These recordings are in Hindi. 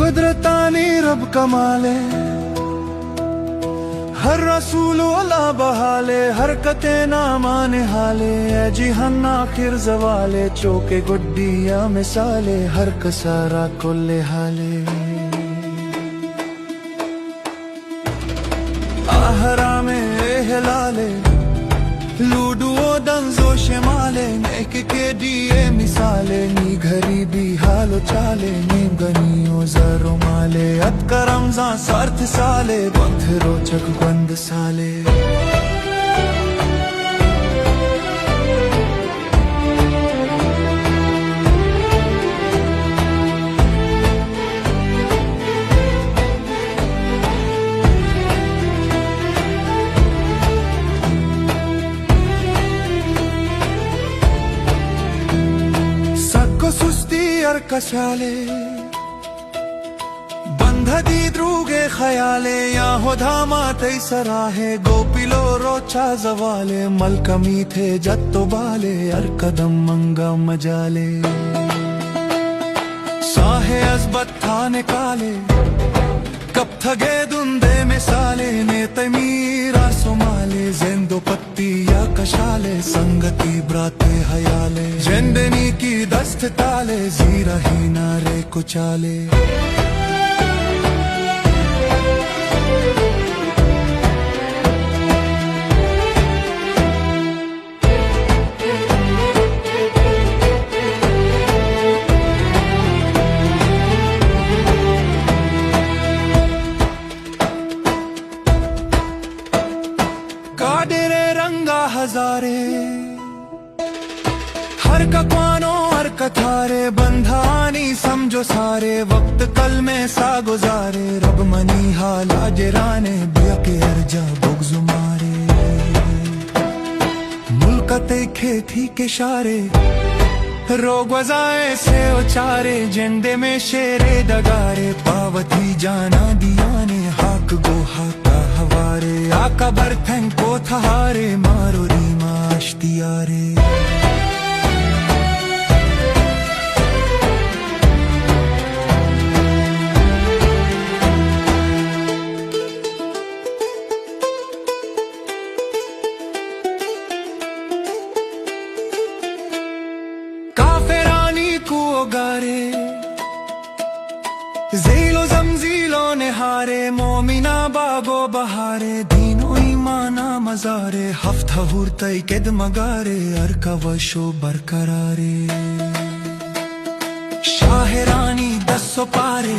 कुदरतानी रब कमाले, हर रसूल ओला बहाले, हरकते ना माने हाले, ए जिहन आखिर जवाले, चौके गुड्डिया मिसाले, हर कसारा कोल्ले हाले। आहरा में हिलाले, लूडुओ दंजो शेमाले, नेक के दिए मिसाले, नी गरीबी हालो चाले, नीम गनियो जरो माले, अत करमजा सार्थ साले, बंध रोचक बंद साले। सुस्ती और कशाले, बंधदी द्रुगे खयाले, या हो धामा तई सराहे, गोपिलो रोचा जवाले, मलकमी थे जत्तो बाले, अर कदम मंगा मजाले, साहे अजबत था निकाले, कब थगे दुंदे मिसाले, नेते मीरा सुमाले, जिंदो पत्ती या कशाले, संगती ब्राते हयाले, झंडनी की दस्त ताले, जीरा ही नारे कुचाले। काडेरे रंगा हजारे, हर कक्वानो हर कथारे, बंधानी समझो सारे, वक्त कल में सा गुजारे, रब मनी हाला जराने, बेके अर्जा बुगजुमारे, मुल्कते खेती के शारे, रोग वजाए से उचारे, झंडे में शेरे डगारे, पावती जाना दियाने, हाक गोहा का हवारे, आका बर्थें को थहारे, मारो रीमा अश्तियारे। काफिरानी को गारे, ज़ीलो ज़मज़ीलो निहारे, मोमिना बागो बहारे, दीनो ईमाना मजारे, हफ्ता हुरतई केद मगारे, अरका वशो बरकरारे, शाहरानी दसो पारे,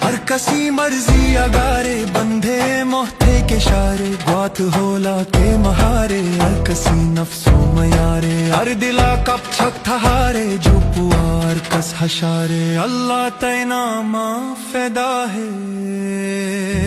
हर कसी मर्जी अगारे, बंधे मोहते के शारे, बात होला के महारे, हर कसी नफ्सो मयारे, हर दिला कब छक थहारे, जो पुआर कस हशारे, अल्लाह तैना मा फैदा है।